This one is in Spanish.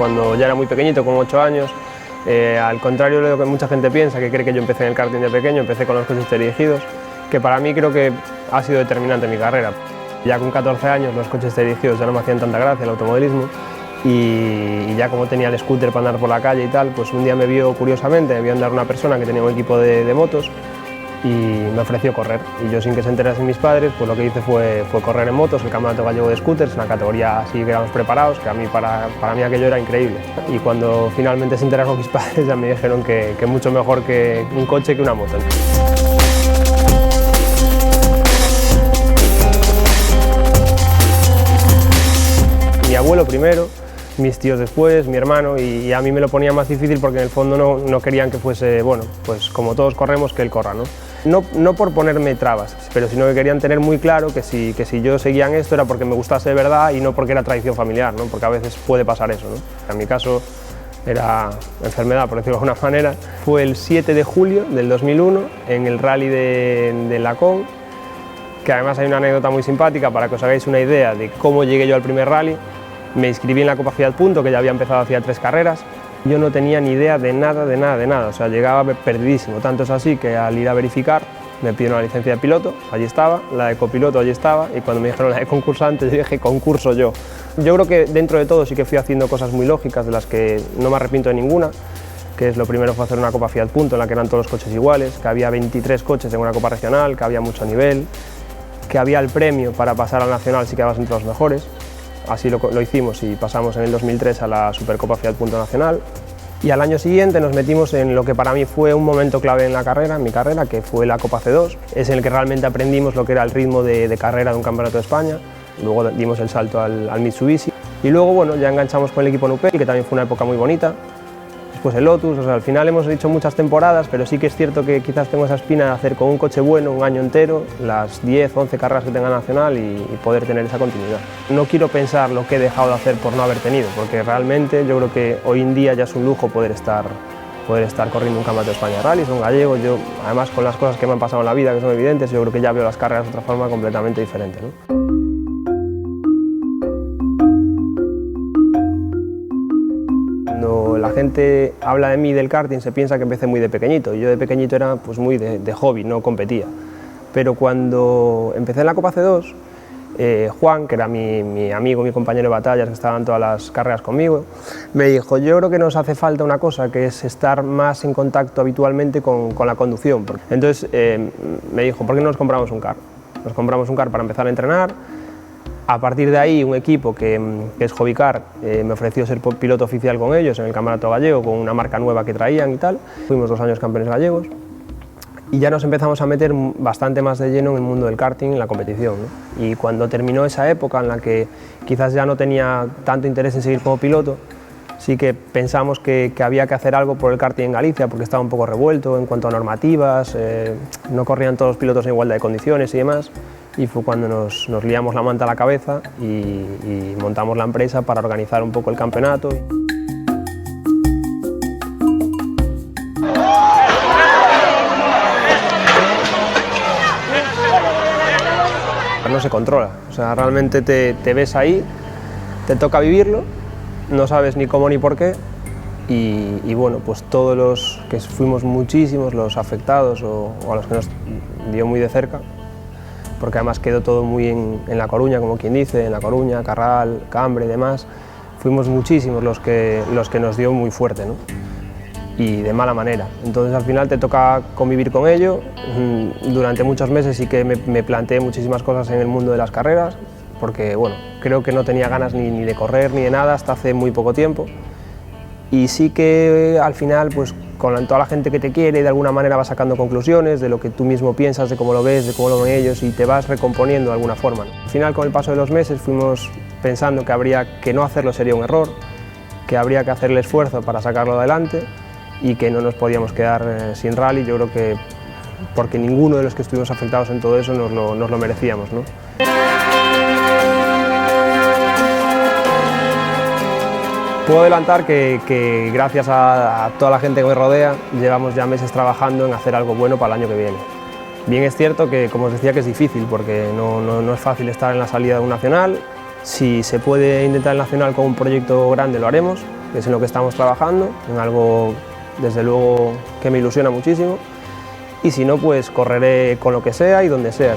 cuando ya era muy pequeñito, con 8 años. Al contrario de lo que mucha gente piensa, que cree que yo empecé en el karting de pequeño, empecé con los coches teledirigidos, que para mí creo que ha sido determinante en mi carrera. Ya con 14 años los coches teledirigidos ya no me hacían tanta gracia, el automovilismo, y ya como tenía el scooter para andar por la calle y tal, pues un día me vio curiosamente, me vio andar una persona que tenía un equipo de motos y me ofreció correr. Y yo, sin que se enterasen mis padres, pues lo que hice fue correr en motos, el Campeonato Gallego de Scooters, en la categoría así que éramos preparados, que para mí aquello era increíble. Y cuando finalmente se enteraron mis padres ya me dijeron que mucho mejor que un coche que una moto. Mi abuelo primero, mis tíos después, mi hermano, y a mí me lo ponía más difícil porque en el fondo no querían que fuese, bueno, pues como todos corremos, que él corra, ¿no? No por ponerme trabas, pero sino que querían tener muy claro que si yo seguía en esto era porque me gustase de verdad y no porque era tradición familiar, ¿no? Porque a veces puede pasar eso, ¿no? En mi caso era enfermedad, por decirlo de alguna manera. Fue el 7 de julio del 2001 en el rally de Lacón, que además hay una anécdota muy simpática para que os hagáis una idea de cómo llegué yo al primer rally. Me inscribí en la Copa Fiat Punto, que ya había empezado hacía 3 carreras. Yo no tenía ni idea de nada, o sea, llegaba perdidísimo. Tanto es así que al ir a verificar me pidieron la licencia de piloto, allí estaba, la de copiloto allí estaba, y cuando me dijeron la de concursante yo dije concurso yo. Yo creo que dentro de todo sí que fui haciendo cosas muy lógicas, de las que no me arrepiento de ninguna, que es lo primero fue hacer una Copa Fiat Punto en la que eran todos los coches iguales, que había 23 coches en una Copa regional, que había mucho nivel, que había el premio para pasar al nacional si quedabas entre los mejores. Así lo hicimos y pasamos en el 2003 a la Supercopa Fiat Punto Nacional. Y al año siguiente nos metimos en lo que para mí fue un momento clave en mi carrera, que fue la Copa C2. Es en el que realmente aprendimos lo que era el ritmo de carrera de un campeonato de España. Luego dimos el salto al Mitsubishi. Y luego, bueno, ya enganchamos con el equipo Nupel, que también fue una época muy bonita. Después el Lotus, o sea, al final hemos hecho muchas temporadas, pero sí que es cierto que quizás tengo esa espina de hacer con un coche bueno un año entero, las 10, 11 carreras que tenga nacional y poder tener esa continuidad. No quiero pensar lo que he dejado de hacer por no haber tenido, porque realmente yo creo que hoy en día ya es un lujo poder estar corriendo un campeonato de España de rally, un gallego. Yo, además, con las cosas que me han pasado en la vida, que son evidentes, yo creo que ya veo las carreras de otra forma completamente diferente, ¿no? Cuando la gente habla de mí del karting se piensa que empecé muy de pequeñito, y yo de pequeñito era pues muy de hobby, no competía. Pero cuando empecé en la Copa C2, Juan, que era mi amigo, mi compañero de batallas, que estaba en todas las carreras conmigo, me dijo: yo creo que nos hace falta una cosa, que es estar más en contacto habitualmente con la conducción. Entonces me dijo: ¿por qué no nos compramos un kart? Nos compramos un kart para empezar a entrenar. A partir de ahí, un equipo que es Hobbycar me ofreció ser piloto oficial con ellos en el Campeonato Gallego, con una marca nueva que traían y tal. Fuimos 2 años campeones gallegos y ya nos empezamos a meter bastante más de lleno en el mundo del karting, en la competición, ¿no? Y cuando terminó esa época en la que quizás ya no tenía tanto interés en seguir como piloto, sí que pensamos que había que hacer algo por el karting en Galicia, porque estaba un poco revuelto en cuanto a normativas, no corrían todos los pilotos en igualdad de condiciones y demás. Y fue cuando nos liamos la manta a la cabeza y montamos la empresa para organizar un poco el campeonato. No se controla, o sea, realmente te ves ahí, te toca vivirlo, no sabes ni cómo ni por qué, y bueno, pues todos los que fuimos muchísimos, los afectados o a los que nos dio muy de cerca, porque además quedó todo muy en La Coruña, como quien dice, en La Coruña, Carral, Cambre y demás, fuimos muchísimos los que nos dio muy fuerte, ¿no? Y de mala manera. Entonces al final te toca convivir con ello. Durante muchos meses sí que me planteé muchísimas cosas en el mundo de las carreras, porque bueno, creo que no tenía ganas ni de correr ni de nada hasta hace muy poco tiempo. Y sí que al final, pues con toda la gente que te quiere, de alguna manera vas sacando conclusiones de lo que tú mismo piensas, de cómo lo ves, de cómo lo ven ellos, y te vas recomponiendo de alguna forma, ¿no? Al final, con el paso de los meses, fuimos pensando que no hacerlo sería un error, que habría que hacer el esfuerzo para sacarlo adelante y que no nos podíamos quedar sin rally. Yo creo que porque ninguno de los que estuvimos afectados en todo eso nos lo merecíamos, ¿no? Puedo adelantar que gracias a toda la gente que me rodea llevamos ya meses trabajando en hacer algo bueno para el año que viene. Bien es cierto que, como os decía, que es difícil porque no es fácil estar en la salida de un nacional. Si se puede intentar el nacional con un proyecto grande lo haremos, que es en lo que estamos trabajando, en algo desde luego que me ilusiona muchísimo, y si no, pues correré con lo que sea y donde sea.